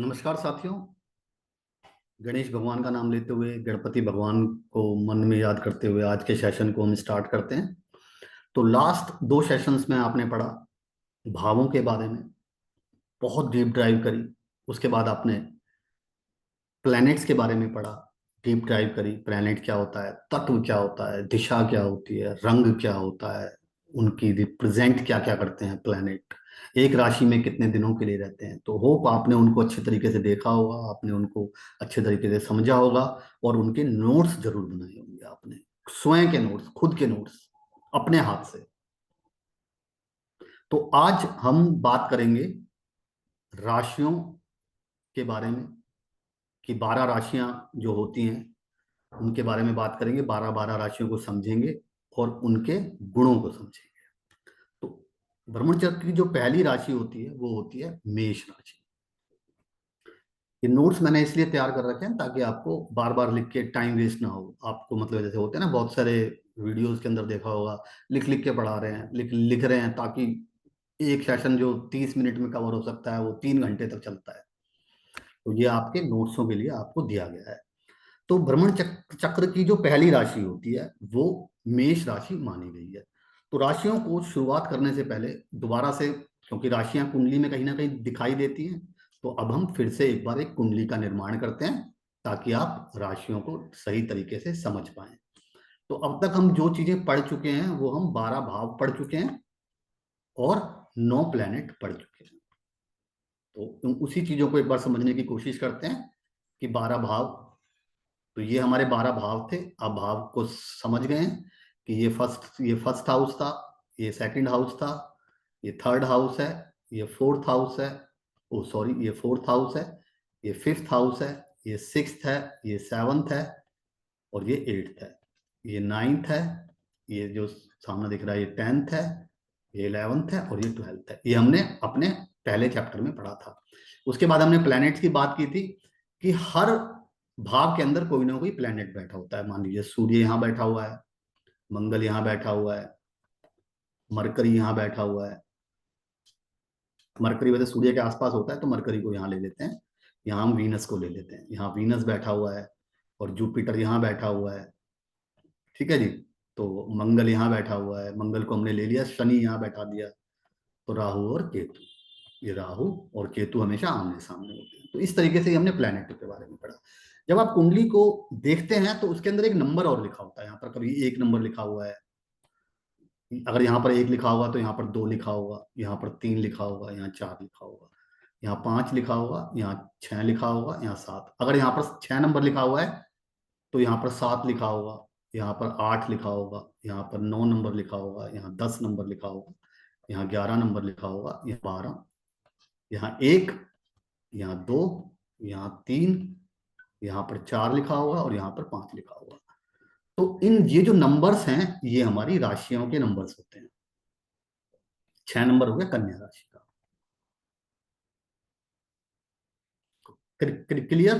तो नमस्कार साथियों। गणेश भगवान का नाम लेते हुए, गणपति भगवान को मन में याद करते हुए आज के सेशन को हम स्टार्ट करते हैं। तो लास्ट दो सेशंस में आपने पढ़ा भावों के बारे में, बहुत डीप ड्राइव करी। उसके बाद आपने प्लैनेट्स के बारे में पढ़ा, डीप ड्राइव करी। प्लैनेट क्या होता है, तत्व क्या होता है, दिशा क्या होती है, रंग क्या होता है, उनकी रिप्रेजेंट क्या क्या करते हैं प्लैनेट, एक राशि में कितने दिनों के लिए रहते हैं। तो होप आपने उनको अच्छे तरीके से देखा होगा, आपने उनको अच्छे तरीके से समझा होगा और उनके नोट्स जरूर बनाए होंगे आपने, स्वयं के नोट्स, खुद के नोट्स, अपने हाथ से। तो आज हम बात करेंगे राशियों के बारे में, कि 12 राशियां जो होती हैं उनके बारे में बात करेंगे। 12 राशियों को समझेंगे और उनके गुणों को समझेंगे। तो भ्रमण चक्र की जो पहली राशि होती है वो होती है मेष राशि। ये नोट्स मैंने इसलिए तैयार कर रखे हैं ताकि आपको बार बार लिख के टाइम वेस्ट ना हो। आपको मतलब जैसे होते हैं ना, बहुत सारे वीडियोस के अंदर देखा होगा, लिख लिख के पढ़ा रहे हैं, लिख लिख रहे हैं, ताकि एक सेशन जो 30 मिनट में कवर हो सकता है वो 3 घंटे तक चलता है। तो ये आपके नोट्सों के लिए आपको दिया गया है। तो भ्रमण चक्र की जो पहली राशि होती है वो मेष राशि मानी गई है। तो राशियों को शुरुआत करने से पहले दोबारा से, क्योंकि राशियां कुंडली में कहीं ना कहीं दिखाई देती हैं, तो अब हम फिर से एक बार एक कुंडली का निर्माण करते हैं ताकि आप राशियों को सही तरीके से समझ पाए। तो अब तक हम जो चीजें पढ़ चुके हैं वो हम 12 भाव पढ़ चुके हैं और 9 प्लैनेट पढ़ चुके हैं। तो उसी चीजों को एक बार समझने की कोशिश करते हैं कि 12 भाव, तो ये हमारे 12 भाव थे। अब भाव को समझ गए हैं कि ये फर्स्ट हाउस था, ये सेकंड हाउस था, ये थर्ड हाउस है, ये फोर्थ हाउस है, ओ सॉरी, ये फोर्थ हाउस है, ये फिफ्थ हाउस है, ये सिक्स्थ है, ये सेवंथ है और ये एट्थ है, ये नाइन्थ है, ये जो सामने दिख रहा है ये 10th है, ये 11th है और ये 12th है। ये हमने अपने पहले चैप्टर में पढ़ा था। उसके बाद हमने प्लैनेट्स की बात की थी कि हर भाव के अंदर कोई ना कोई प्लैनेट बैठा होता है। मान लीजिए सूर्य यहाँ बैठा हुआ है, मंगल यहाँ बैठा हुआ है, मरकरी यहाँ बैठा हुआ है। मरकरी वैसे सूर्य के आसपास होता है तो मरकरी को यहाँ ले लेते हैं। यहाँ हम वीनस को ले लेते हैं, यहाँ वीनस बैठा हुआ है और जुपिटर यहाँ बैठा हुआ है। ठीक है जी। तो मंगल यहाँ बैठा हुआ है, मंगल को हमने ले लिया, शनि यहाँ बैठा दिया। तो राहु और केतु, ये राहु और केतु हमेशा आमने सामने होते हैं। तो इस तरीके से ही हमने प्लैनेट के बारे में पढ़ा। जब आप कुंडली को देखते हैं तो उसके अंदर एक नंबर और लिखा होता है। यहाँ पर कभी 1 नंबर लिखा हुआ है, अगर यहाँ पर 1 लिखा होगा तो यहाँ पर 2 लिखा होगा, यहाँ पर 3 लिखा होगा, यहाँ 4 लिखा होगा, यहाँ 5 लिखा होगा, यहाँ 6 लिखा होगा, यहाँ 7। अगर यहाँ पर 6 नंबर लिखा हुआ है तो यहाँ पर 7 लिखा होगा, यहाँ पर 8 लिखा होगा, यहाँ पर 9 नंबर लिखा होगा, यहाँ 10 नंबर लिखा होगा, यहाँ 11 नंबर लिखा होगा, यहाँ 12, यहाँ 1, यहाँ 2, यहाँ 3, यहाँ पर 4 लिखा होगा और यहाँ पर 5 लिखा होगा। तो ये जो नंबर्स हैं ये हमारी राशियों के नंबर्स होते हैं। 6 नंबर हो गया कन्या राशि का। क्लियर।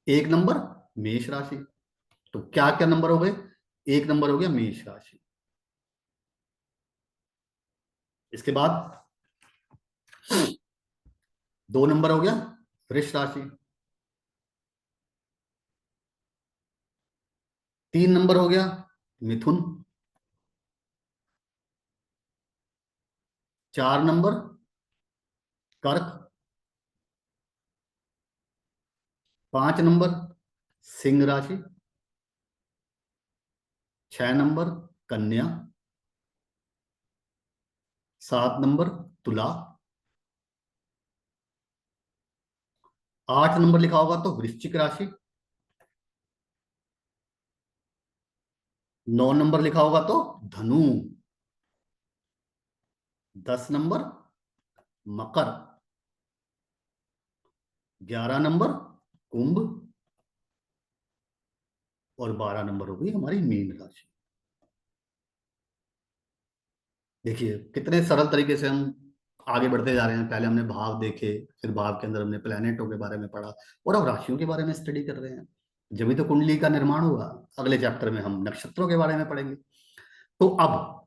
1 नंबर मेष राशि। तो क्या क्या नंबर हो गए? 1 नंबर हो गया मेष राशि। इसके बाद 2 नंबर हो गया वृष राशि। 3 नंबर हो गया मिथुन। 4 नंबर कर्क। 5 नंबर सिंह राशि। 6 नंबर कन्या। 7 नंबर तुला। 8 नंबर लिखा होगा तो वृश्चिक राशि। 9 नंबर लिखा होगा तो धनु। 10 नंबर मकर। 11 नंबर कुंभ और 12 नंबर हो गई हमारी मीन राशि। देखिए कितने सरल तरीके से हम आगे बढ़ते जा रहे हैं। पहले हमने भाव देखे, फिर भाव के अंदर हमने प्लैनेटों के बारे में पढ़ा और अब राशियों के बारे में स्टडी कर रहे हैं। जब भी तो कुंडली का निर्माण हुआ। अगले चैप्टर में हम नक्षत्रों के बारे में पढ़ेंगे। तो अब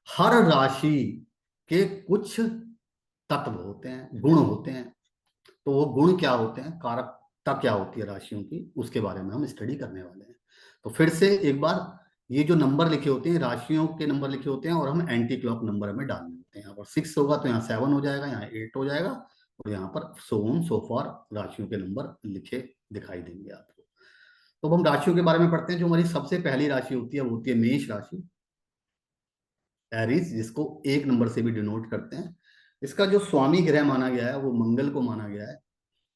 हर राशि के कुछ तत्व होते हैं, गुण होते हैं। तो वो गुण क्या होते हैं, कारकता क्या होती है राशियों की, उसके बारे में हम स्टडी करने वाले हैं। तो फिर से एक बार, ये जो नंबर लिखे होते हैं राशियों के नंबर लिखे होते हैं, और हम एंटी क्लॉक नंबर हमें डालने होते हैं। यहाँ पर 6 होगा तो यहाँ 7 हो जाएगा, यहाँ 8 हो जाएगा, और यहाँ पर सो ऑन सो फॉर राशियों के नंबर लिखे दिखाई देंगे आपको। तो अब हम राशियों के बारे में पढ़ते हैं। जो हमारी सबसे पहली राशि होती है वो होती है मेष राशि, एरीज, जिसको 1 नंबर से भी डिनोट करते हैं। इसका जो स्वामी ग्रह माना गया है वो मंगल को माना गया है।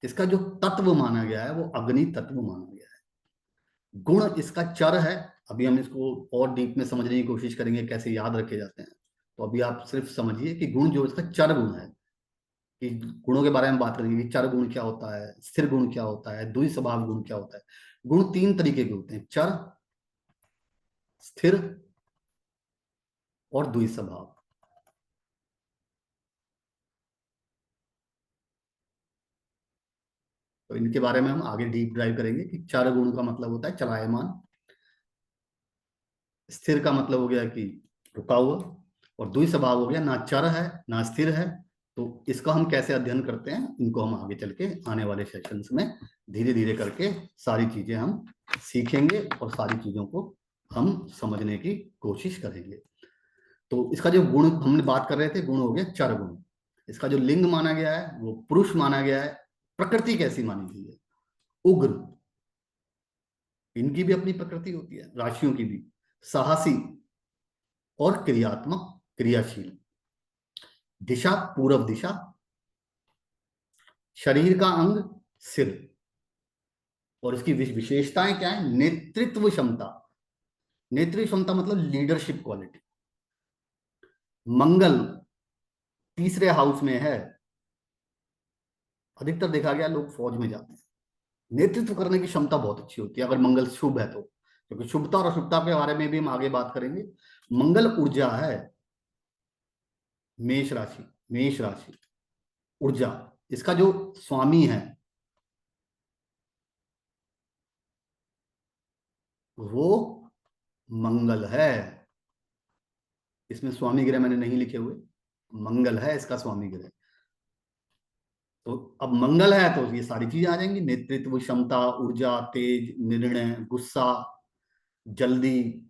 इसका जो तत्व माना गया है वो अग्नि तत्व माना गया है। गुण इसका चर है। अभी हम इसको और डीप में समझने की कोशिश करेंगे कैसे याद रखे जाते हैं। तो अभी आप सिर्फ समझिए कि गुण जो इसका चर गुण है, कि गुणों के बारे में बात करेंगे कि चर गुण क्या होता है, स्थिर गुण क्या होता है, द्वि स्वभाव गुण क्या होता है। गुण 3 तरीके के होते हैं, चर, स्थिर और द्वि स्वभाव। तो इनके बारे में हम आगे डीप ड्राइव करेंगे कि चर गुण का मतलब होता है चलायमान, स्थिर का मतलब हो गया कि रुका हुआ, और द्वि स्वभाव हो गया ना चर है ना स्थिर है। तो इसका हम कैसे अध्ययन करते हैं, इनको हम आगे चल के आने वाले सेशंस में धीरे धीरे करके सारी चीजें हम सीखेंगे और सारी चीजों को हम समझने की कोशिश करेंगे। तो इसका जो गुण हमने बात कर रहे थे, गुण हो गया चर गुण। इसका जो लिंग माना गया है वो पुरुष माना गया है। प्रकृति कैसी मानी गई है, उग्र। इनकी भी अपनी प्रकृति होती है, राशियों की भी। साहसी और क्रियात्मक, क्रियाशील। दिशा पूर्व दिशा। शरीर का अंग सिर। और इसकी विशेषताएं क्या है, नेतृत्व क्षमता। नेतृत्व क्षमता मतलब लीडरशिप क्वालिटी। मंगल तीसरे हाउस में है। अधिकतर देखा गया लोग फौज में जाते हैं। नेतृत्व करने की क्षमता बहुत अच्छी होती है अगर मंगल शुभ है तो, क्योंकि शुभता और अशुभता के बारे में भी हम आगे बात करेंगे। मंगल ऊर्जा है। मेष राशि, मेष राशि ऊर्जा। इसका जो स्वामी है वो मंगल है। इसमें स्वामी ग्रह मैंने नहीं लिखे हुए, मंगल है इसका स्वामी ग्रह। तो अब मंगल है तो ये सारी चीजें आ जाएंगी, नेतृत्व क्षमता, ऊर्जा, तेज, निर्णय, गुस्सा, जल्दी,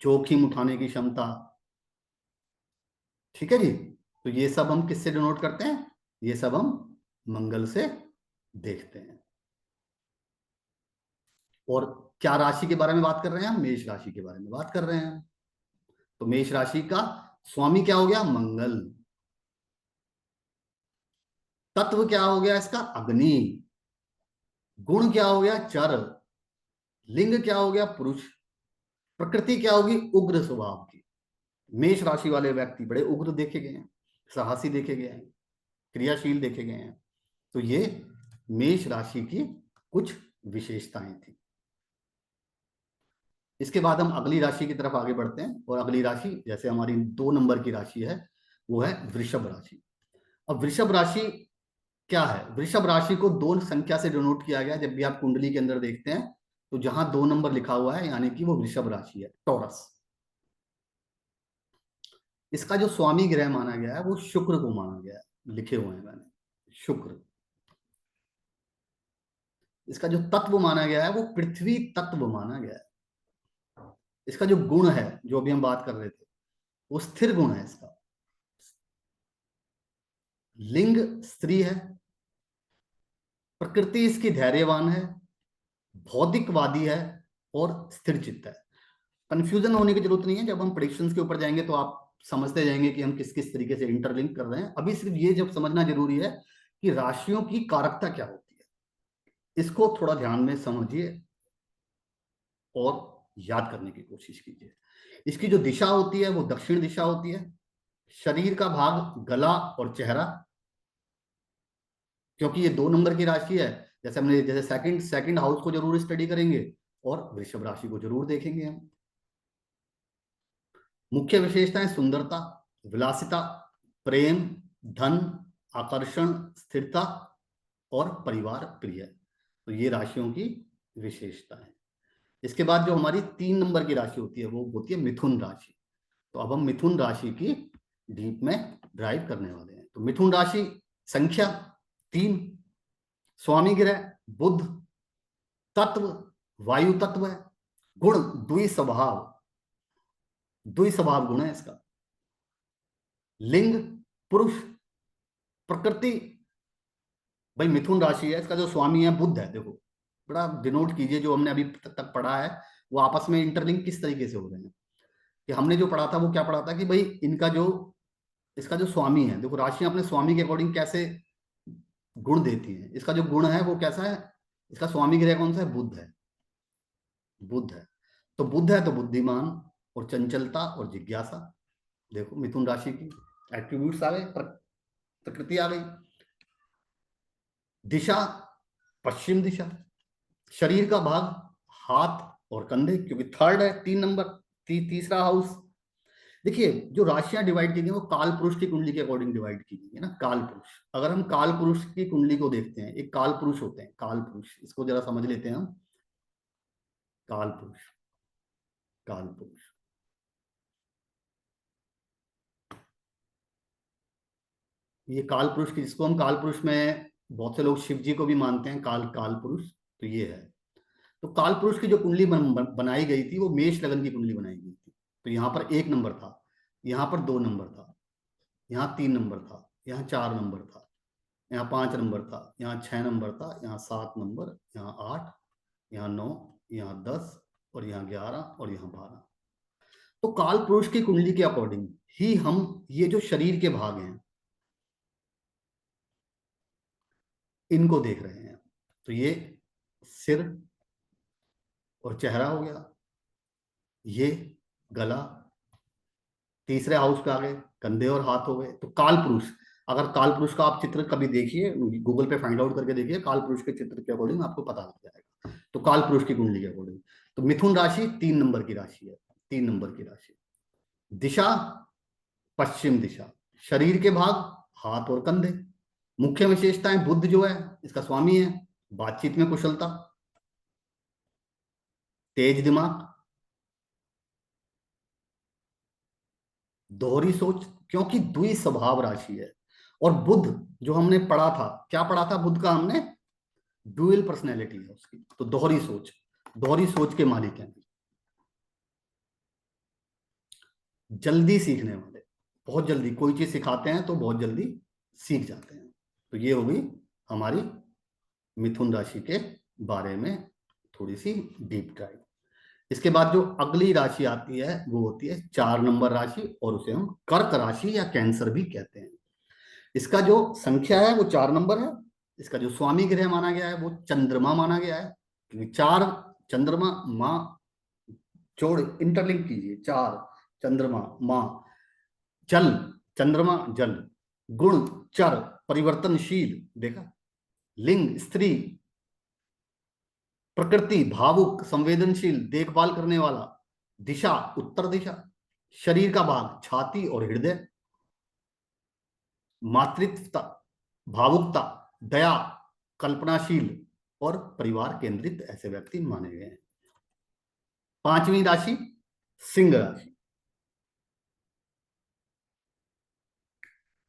जोखिम उठाने की क्षमता। ठीक है जी। तो ये सब हम किससे डिनोट करते हैं, ये सब हम मंगल से देखते हैं। और क्या राशि के बारे में बात कर रहे हैं हम, मेष राशि के बारे में बात कर रहे हैं। तो मेष राशि का स्वामी क्या हो गया, मंगल। तत्व क्या हो गया इसका, अग्नि। गुण क्या हो गया, चर। लिंग क्या हो गया, पुरुष। प्रकृति क्या होगी, उग्र स्वभाव की। मेष राशि वाले व्यक्ति बड़े उग्र देखे गए हैं, साहसी देखे गए हैं, क्रियाशील देखे गए हैं। तो ये मेष राशि की कुछ विशेषताएं थी। इसके बाद हम अगली राशि की तरफ आगे बढ़ते हैं। और अगली राशि जैसे हमारी 2 नंबर की राशि है वो है वृषभ राशि। अब वृषभ राशि क्या है, वृषभ राशि को 2 संख्या से डिनोट किया गया। जब भी आप कुंडली के अंदर देखते हैं तो जहां 2 नंबर लिखा हुआ है यानी कि वो वृषभ राशि है, टॉरस। इसका जो स्वामी ग्रह माना गया है वो शुक्र को माना गया है, लिखे हुए हैं मैंने, शुक्र। इसका जो तत्व माना गया है वो पृथ्वी तत्व माना गया है। इसका जो गुण है जो अभी हम बात कर रहे थे वो स्थिर गुण है इसका। लिंग स्त्री है। प्रकृति इसकी धैर्यवान है, भौतिकवादी है और स्थिर चित्त है। कंफ्यूजन होने की जरूरत नहीं है, जब हम प्रेडिक्शंस के ऊपर जाएंगे तो आप समझते जाएंगे कि हम किस किस तरीके से इंटरलिंक कर रहे हैं। अभी सिर्फ ये जब समझना जरूरी है कि राशियों की कारकता क्या होती है, इसको थोड़ा ध्यान में समझिए और याद करने की कोशिश कीजिए। इसकी जो दिशा होती है वो दक्षिण दिशा होती है। शरीर का भाग गला और चेहरा, क्योंकि ये 2 नंबर की राशि है। जैसे हमने जैसे सेकंड सेकंड हाउस को जरूर स्टडी करेंगे और वृषभ राशि को जरूर देखेंगे हम। मुख्य विशेषताएं सुंदरता, विलासिता, प्रेम, धन, आकर्षण, स्थिरता और परिवार प्रिय। तो ये राशियों की विशेषता है। इसके बाद जो हमारी 3 नंबर की राशि होती है वो होती है मिथुन राशि। तो अब हम मिथुन राशि की डीप में ड्राइव करने वाले हैं। तो मिथुन राशि संख्या 3, स्वामी ग्रह बुध, तत्व वायु तत्व है, गुण द्विस्वभाव, द्विस्वभाव गुण है इसका, लिंग पुरुष, प्रकृति, भाई मिथुन राशि है, इसका जो स्वामी है बुध है। देखो बड़ा डिनोट कीजिए, जो हमने अभी तक पढ़ा है वो आपस में इंटरलिंक किस तरीके से हो रहे हैं। कि हमने जो पढ़ा था वो क्या पढ़ा था कि भाई इनका जो, इसका जो स्वामी है, देखो राशियां अपने स्वामी के अकॉर्डिंग कैसे गुण देती हैं। इसका जो गुण है वो कैसा है, इसका स्वामी ग्रह कौन सा है, बुध है, बुध है। तो बुध है तो बुद्धिमान और चंचलता और जिज्ञासा। देखो मिथुन राशि की एट्रीब्यूट्स आ गए, प्रकृति आ गई। दिशा पश्चिम दिशा, शरीर का भाग हाथ और कंधे, क्योंकि थर्ड है 3 नंबर, तीसरा हाउस। देखिए जो राशियां डिवाइड की गई वो काल पुरुष की कुंडली के अकॉर्डिंग डिवाइड की गई है ना। काल पुरुष, अगर हम काल पुरुष की कुंडली को देखते हैं, एक काल पुरुष होते हैं, काल पुरुष, इसको जरा समझ लेते हैं हम। काल पुरुष, काल पुरुष, ये काल पुरुष की, जिसको हम काल पुरुष में बहुत से लोग शिव जी को भी मानते हैं काल काल पुरुष, तो ये है। तो काल पुरुष की जो कुंडली बनाई गई थी वो मेष लगन की कुंडली बनाई गई थी। तो यहाँ पर 1 नंबर था, यहाँ पर 2 नंबर था, यहाँ 3 नंबर था, यहाँ 4 नंबर था, यहाँ 5 नंबर था, यहाँ 6 नंबर था, यहाँ 7 नंबर, यहाँ 8, यहाँ 9, यहाँ 10 और यहाँ 11 और यहाँ 12। तो काल पुरुष की कुंडली के अकॉर्डिंग ही हम ये जो शरीर के भाग हैं इनको देख रहे हैं। तो ये सिर और चेहरा हो गया, ये गला, तीसरे हाउस पे आ गए कंधे और हाथ हो गए। तो काल पुरुष, अगर काल पुरुष का आप चित्र कभी देखिए, गूगल पे फाइंड आउट करके देखिए, काल पुरुष के चित्र के अकॉर्डिंग आपको पता लग जाएगा। तो काल पुरुष की कुंडली के अकॉर्डिंग तो मिथुन राशि 3 नंबर की राशि है, 3 नंबर की राशि। दिशा पश्चिम दिशा, शरीर के भाग हाथ और कंधे। मुख्य विशेषताएं, बुध जो है इसका स्वामी है, बातचीत में कुशलता, तेज दिमाग, दोहरी सोच, क्योंकि द्वि स्वभाव राशि है। और बुध जो हमने पढ़ा था, क्या पढ़ा था बुध का हमने, ड्यूअल पर्सनैलिटी है उसकी, तो दोहरी सोच, दोहरी सोच के मालिक हैं। जल्दी सीखने वाले, बहुत जल्दी कोई चीज सिखाते हैं तो बहुत जल्दी सीख जाते हैं। तो ये होगी हमारी मिथुन राशि के बारे में थोड़ी सी डीप डाइव। इसके बाद जो अगली राशि आती है वो होती है 4 नंबर राशि, और उसे हम कर्क राशि या कैंसर भी कहते हैं। इसका जो संख्या है वो 4 नंबर है। इसका जो स्वामी ग्रह माना गया है वो चंद्रमा माना गया है, क्योंकि 4 चंद्रमा माँ, जोड़ इंटरलिंक कीजिए, 4 चंद्रमा माँ, जल, चंद्रमा जल, गुण चर परिवर्तनशील, देखा, लिंग स्त्री, प्रकृति भावुक संवेदनशील देखभाल करने वाला, दिशा उत्तर दिशा, शरीर का भाग छाती और हृदय, मातृत्वता, भावुकता, दया, कल्पनाशील और परिवार केंद्रित ऐसे व्यक्ति माने गए हैं। 5वीं राशि सिंह राशि।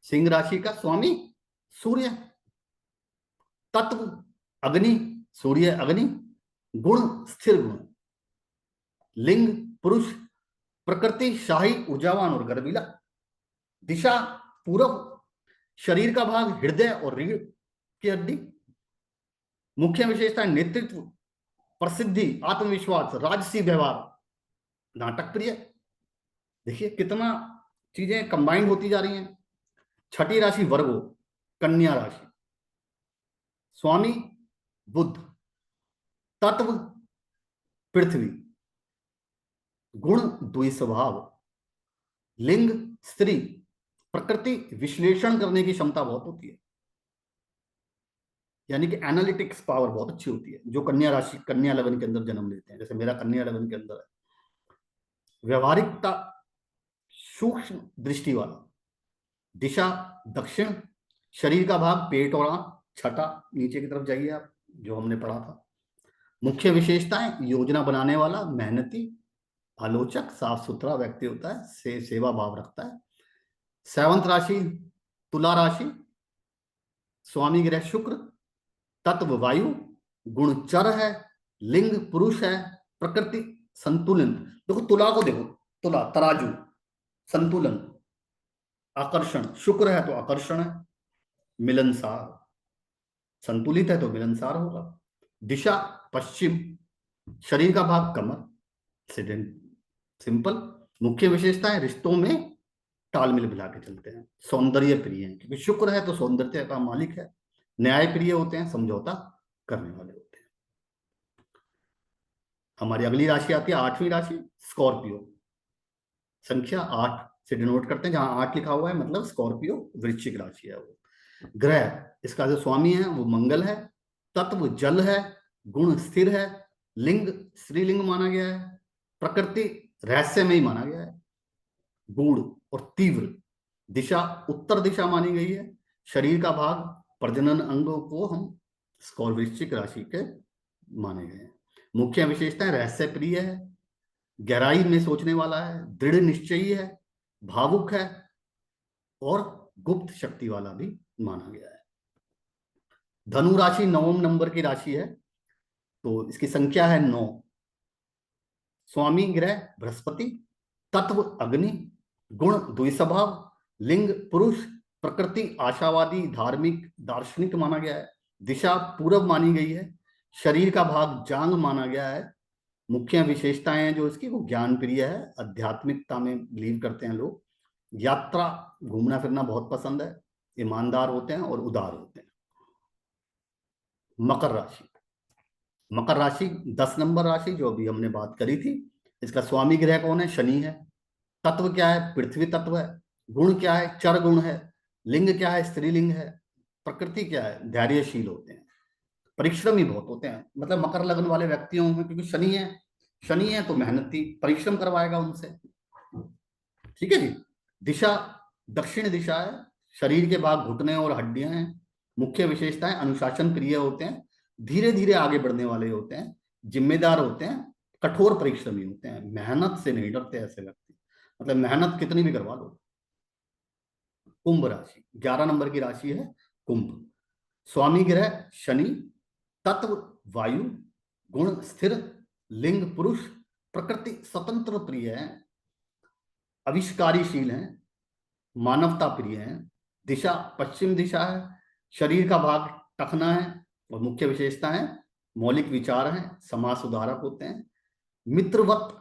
सिंह राशि का स्वामी सूर्य, तत्व अग्नि, सूर्य अग्नि, गुण स्थिर गुण, लिंग पुरुष, प्रकृति शाही ऊर्जावान और गर्वीला, दिशा पूरब, शरीर का भाग हृदय और रीढ़ की हड्डी, मुख्य विशेषता नेतृत्व, प्रसिद्धि, आत्मविश्वास, राजसी व्यवहार, नाटक प्रिय। देखिए कितना चीजें कंबाइंड होती जा रही हैं। 6ठी राशि वर्गो, कन्या राशि, स्वामी बुध, तत्व पृथ्वी, गुण द्विस्वभाव, लिंग स्त्री, प्रकृति विश्लेषण करने की क्षमता बहुत होती है, यानी कि एनालिटिक्स पावर बहुत अच्छी होती है जो कन्या राशि, कन्या लगन के अंदर जन्म लेते हैं। जैसे मेरा कन्या लगन के अंदर है। व्यवहारिकता, सूक्ष्म दृष्टि वाला, दिशा दक्षिण, शरीर का भाग पेट और आंख, छठा नीचे की तरफ जाइए आप, जो हमने पढ़ा था। मुख्य विशेषताएं, योजना बनाने वाला, मेहनती, आलोचक, साफ सुथरा व्यक्ति होता है, सेवा भाव रखता है। 7th राशि तुला राशि, स्वामी ग्रह शुक्र, तत्व वायु, गुण चर है, लिंग पुरुष है, प्रकृति संतुलन। देखो तुला को देखो, तुला तराजू, संतुलन, आकर्षण, शुक्र है तो आकर्षण है, मिलनसार, संतुलित है तो मिलनसार होगा। दिशा पश्चिम, शरीर का भाग कमर, सिंपल। मुख्य विशेषताएं रिश्तों में तालमेल मिला के चलते हैं, सौंदर्य प्रिय हैं क्योंकि शुक्र है तो सौंदर्य का मालिक है, न्याय प्रिय होते हैं, समझौता करने वाले होते हैं। हमारी अगली राशि आती है आठवीं राशि, स्कॉर्पियो। संख्या 8 से डिनोट करते हैं, जहां 8 लिखा हुआ है मतलब स्कॉर्पियो वृश्चिक राशि है वो। ग्रह इसका जो स्वामी है वो मंगल है, तत्व जल है, गुण स्थिर है, लिंग स्त्रीलिंग माना गया है, प्रकृति रहस्य में ही माना गया है, गूढ़ और तीव्र, दिशा उत्तर दिशा मानी गई है, शरीर का भाग प्रजनन अंगों को हम वृश्चिक राशि के माने गए हैं। मुख्य विशेषताएं रहस्य प्रिय है, गहराई में सोचने वाला है, दृढ़ निश्चयी है, भावुक है और गुप्त शक्ति वाला भी माना गया है। धनु राशि 9वें नंबर की राशि है, तो इसकी संख्या है 9। स्वामी ग्रह बृहस्पति, तत्व अग्नि, गुण द्विस्वभाव, लिंग पुरुष, प्रकृति आशावादी धार्मिक दार्शनिक माना गया है, दिशा पूर्व मानी गई है, शरीर का भाग जांग माना गया है। मुख्य विशेषताएं हैं जो इसकी, वो ज्ञान प्रिय है, आध्यात्मिकता में बिलीव करते हैं लोग, यात्रा घूमना फिरना बहुत पसंद है, ईमानदार होते हैं और उदार होते हैं। मकर राशि, मकर राशि 10 नंबर राशि जो अभी हमने बात करी थी। इसका स्वामी ग्रह कौन है? शनि है। तत्व क्या है? पृथ्वी तत्व है। गुण क्या है? चर गुण है। लिंग क्या है? स्त्रीलिंग है। प्रकृति क्या है? धैर्यशील होते हैं, परिश्रमी बहुत होते हैं। मतलब मकर लग्न वाले व्यक्तियों में क्योंकि शनि है तो मेहनती, परिश्रम करवाएगा उनसे। ठीक है जी। दिशा दक्षिण दिशा है, शरीर के भाग घुटने और हड्डियां हैं। मुख्य विशेषताएं अनुशासन प्रिय होते हैं, धीरे धीरे आगे बढ़ने वाले होते हैं, जिम्मेदार होते हैं, कठोर परिश्रमी होते हैं, मेहनत से नहीं डरते ऐसे व्यक्ति, मतलब मेहनत कितनी भी करवा लो। कुंभ राशि 11 नंबर की राशि है कुंभ। स्वामी ग्रह शनि, तत्व वायु, गुण स्थिर, लिंग पुरुष, प्रकृति स्वतंत्र प्रिय है, आविष्कारीशील है, मानवता प्रिय है, दिशा पश्चिम दिशा है, शरीर का भाग टखना है और मुख्य विशेषता है मौलिक विचार है, समाज सुधारक होते हैं, मित्रवत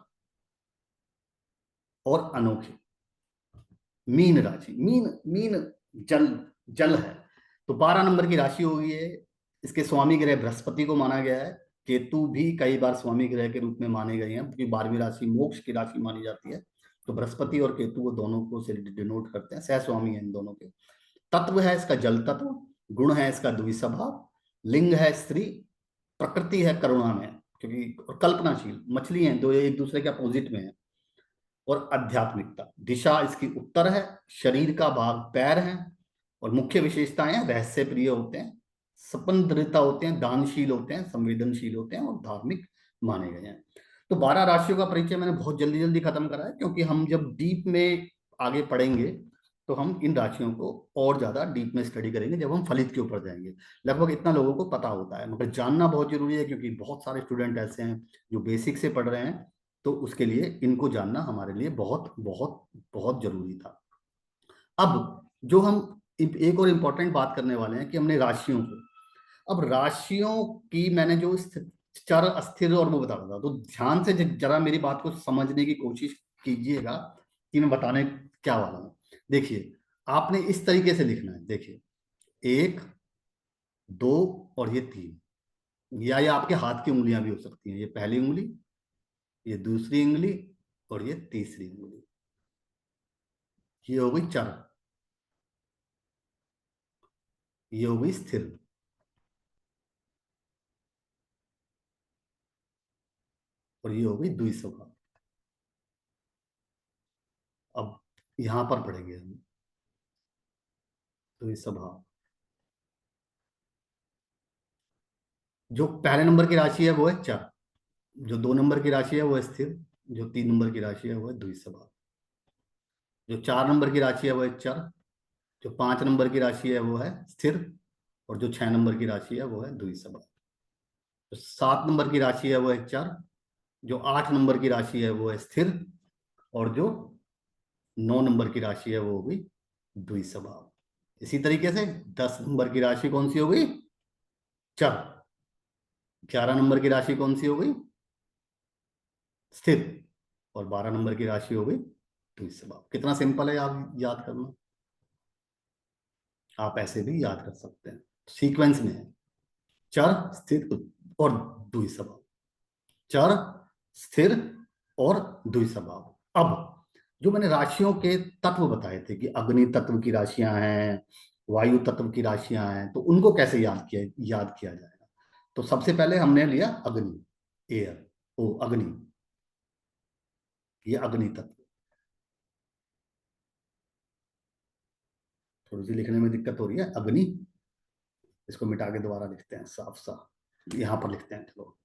और अनोखे। मीन राशि, मीन मीन जल जल है, तो 12 नंबर की राशि होगी है। इसके स्वामी ग्रह बृहस्पति को माना गया है। केतु भी कई बार स्वामी ग्रह के रूप में माने गए हैं क्योंकि 12वीं राशि मोक्ष की राशि मानी जाती है, तो बृहस्पति और केतु वो दोनों को से डिनोट करते हैं, सह स्वामी है इन दोनों के। तत्व है इसका जल तत्व, गुण है इसका द्विस्वभाव, लिंग है स्त्री, प्रकृति है करुणा में क्योंकि और कल्पनाशील, मछली हैं दो एक दूसरे के अपोजिट में है, और आध्यात्मिकता। दिशा इसकी उत्तर है, शरीर का भाग पैर है और मुख्य विशेषताएं रहस्य प्रिय होते हैं, सपंदृता होते हैं, दानशील होते हैं, संवेदनशील होते हैं और धार्मिक माने गए हैं। तो 12 राशियों का परिचय मैंने बहुत जल्दी जल्दी खत्म करा है क्योंकि हम जब डीप में आगे पढ़ेंगे तो हम इन राशियों को और ज्यादा डीप में स्टडी करेंगे जब हम फलित के ऊपर जाएंगे। लगभग इतना लोगों को पता होता है, मगर जानना बहुत जरूरी है क्योंकि बहुत सारे स्टूडेंट ऐसे हैं जो बेसिक से पढ़ रहे हैं, तो उसके लिए इनको जानना हमारे लिए बहुत बहुत बहुत जरूरी था। अब जो हम एक और इम्पोर्टेंट बात करने वाले हैं कि हमने राशियों को, अब राशियों की मैंने जो चर अस्थिर और वो बता रहा था, तो ध्यान से जरा मेरी बात को समझने की कोशिश कीजिएगा कि मैं बताने क्या वाला हूं। देखिए आपने इस तरीके से लिखना है, देखिए 1 2 और ये 3, या ये आपके हाथ की उंगलियां भी हो सकती हैं, ये पहली उंगली, ये दूसरी उंगली और ये तीसरी उंगली, ये हो गई चर, ये हो गई स्थिर और ये हो गई द्विस्वभाव। अब यहां पर पढ़ेंगे हम द्विस्वभाव। जो पहले नंबर की राशि है वो है चर, जो 2 नंबर की राशि है वो है स्थिर, जो 3 नंबर की राशि है वो है द्विस्वभाव, जो 4 नंबर की राशि है वो है चर, जो 5 नंबर की राशि है वो है स्थिर, और जो 6 नंबर की राशि है वो है द्विसभाव। जो 7 नंबर की राशि है वो है चर, जो 8 नंबर की राशि है वो है स्थिर, और जो 9 नंबर की राशि है वो होगी द्विसभाव। इसी तरीके से 10 नंबर की राशि कौन सी हो गई? चर। 11 नंबर की राशि कौन सी हो गई? स्थिर। और 12 नंबर की राशि हो गई द्विसभाव। कितना सिंपल है आप याद करना। आप ऐसे भी याद कर सकते हैं, सीक्वेंस में है। चर, स्थिर और द्विसभाव। चर, स्थिर और द्विसभाव। अब जो मैंने राशियों के तत्व बताए थे कि अग्नि तत्व की राशियां हैं, वायु तत्व की राशियां हैं, तो उनको कैसे याद किया जाएगा? तो सबसे पहले हमने लिया अग्नि, एयर, ओ अग्नि, ये अग्नि तत्व। थोड़ी सी लिखने में दिक्कत हो रही है, अग्नि। इसको मिटा के दोबारा लिखते हैं साफ साफ, यहां पर लिखते हैं, चलो,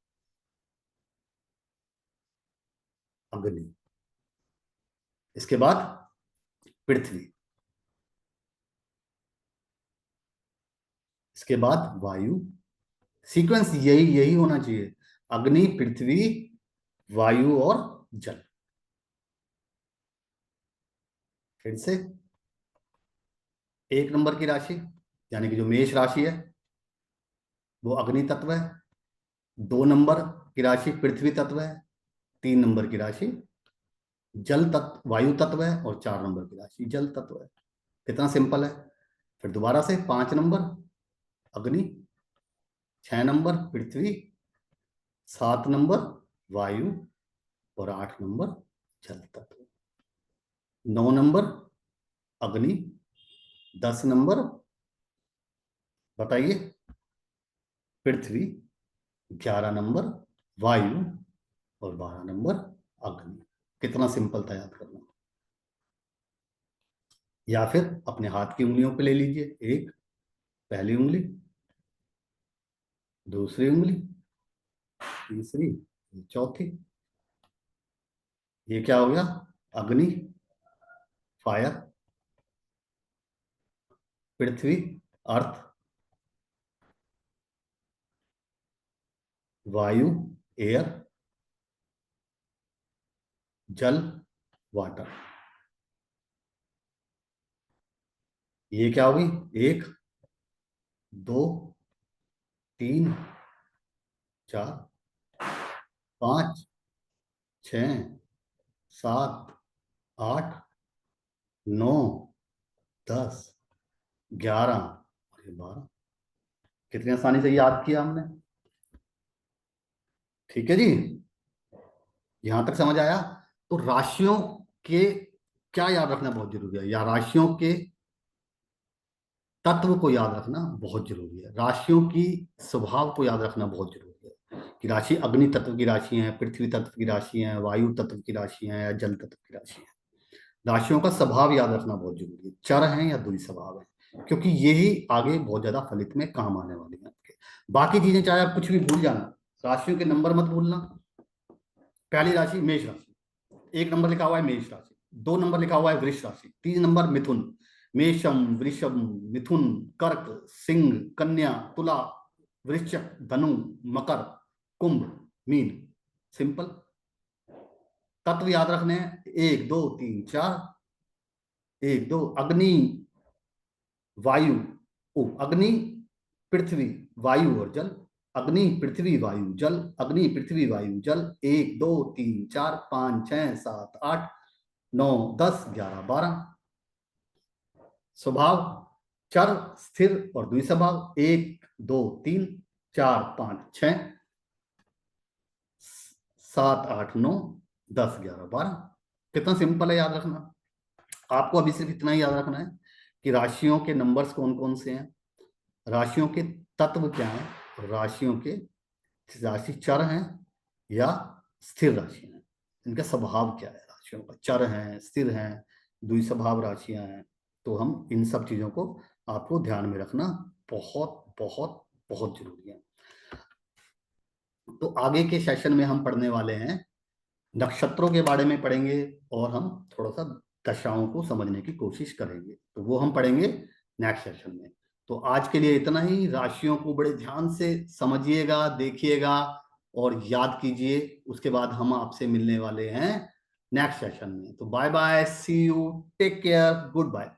अग्नि। इसके बाद पृथ्वी, इसके बाद वायु। सीक्वेंस यही यही होना चाहिए, अग्नि, पृथ्वी, वायु और जल। फिर से, 1 नंबर की राशि यानी कि जो मेष राशि है वो अग्नि तत्व है। 2 नंबर की राशि पृथ्वी तत्व है। 3 नंबर की राशि जल तत्व, वायु तत्व है। और 4 नंबर की राशि जल तत्व है। कितना सिंपल है। फिर दोबारा से, 5 नंबर अग्नि, 6 नंबर पृथ्वी, 7 नंबर वायु और 8 नंबर जल तत्व। 9 नंबर अग्नि, 10 नंबर बताइए पृथ्वी, 11 नंबर वायु और 12 नंबर अग्नि। कितना सिंपल था याद करना। या फिर अपने हाथ की उंगलियों पे ले लीजिए, एक पहली उंगली, दूसरी उंगली, तीसरी, चौथी। ये क्या हो गया? अग्नि, फायर, पृथ्वी, अर्थ, वायु, एयर, जल, वाटर। ये क्या होगी? 1, 2, 3, 4, 5, 6, 7, 8, 9, 10, 11 और ये 12। कितनी आसानी से याद किया हमने। ठीक है जी, यहां तक समझ आया? तो राशियों के क्या याद रखना बहुत जरूरी है, या राशियों के तत्व को याद रखना बहुत जरूरी है। राशियों की स्वभाव को याद रखना बहुत जरूरी है कि राशि अग्नि तत्व की राशि है, पृथ्वी तत्व की राशि है, वायु तत्व की राशि है, या जल तत्व की राशि है। राशियों का स्वभाव याद रखना बहुत जरूरी है, चर है या द्वि स्वभाव है, क्योंकि यही आगे बहुत ज्यादा फलित में काम आने वाली है आपके। बाकी चीजें चाहे आप कुछ भी भूल जाना, राशियों के नंबर मत भूलना। पहली राशि मेष राशि, 1 नंबर लिखा हुआ है मेष राशि, 2 नंबर लिखा हुआ है वृष राशि, 3 नंबर मिथुन। मेषम, वृषभ, मिथुन, कर्क, सिंह, कन्या, तुला, वृश्चिक, धनु, मकर, कुंभ, मीन। सिंपल। तत्व याद रखने हैं, 1, 2, 3, 4। 1, 2 अग्नि, वायु, ओ अग्नि, पृथ्वी, वायु और जल। अग्नि, पृथ्वी, वायु, जल। अग्नि, पृथ्वी, वायु, जल। 1, 2, 3, 4, 5, 6, 7, 8, 9, 10, 11, 12। स्वभाव चर, स्थिर और द्विस्वभाव। 1, 2, 3, 4, 5, 6, 7, 8, 9, 10, 11, 12। कितना सिंपल है याद रखना। आपको अभी सिर्फ इतना ही याद रखना है कि राशियों के नंबर्स कौन कौन से हैं, राशियों के तत्व क्या हैं, राशियों के राशि चर हैं या स्थिर राशि हैं, इनका स्वभाव क्या है। राशियों का चर हैं, स्थिर हैं, द्विस्वभाव राशियां हैं। तो हम इन सब चीजों को आपको ध्यान में रखना बहुत बहुत बहुत जरूरी है। तो आगे के सेशन में हम पढ़ने वाले हैं, नक्षत्रों के बारे में पढ़ेंगे, और हम थोड़ा सा दशाओं को समझने की कोशिश करेंगे। तो वो हम पढ़ेंगे नेक्स्ट सेशन में। तो आज के लिए इतना ही। राशियों को बड़े ध्यान से समझिएगा, देखिएगा और याद कीजिए। उसके बाद हम आपसे मिलने वाले हैं नेक्स्ट सेशन में। तो bye bye, see you, take care, good bye.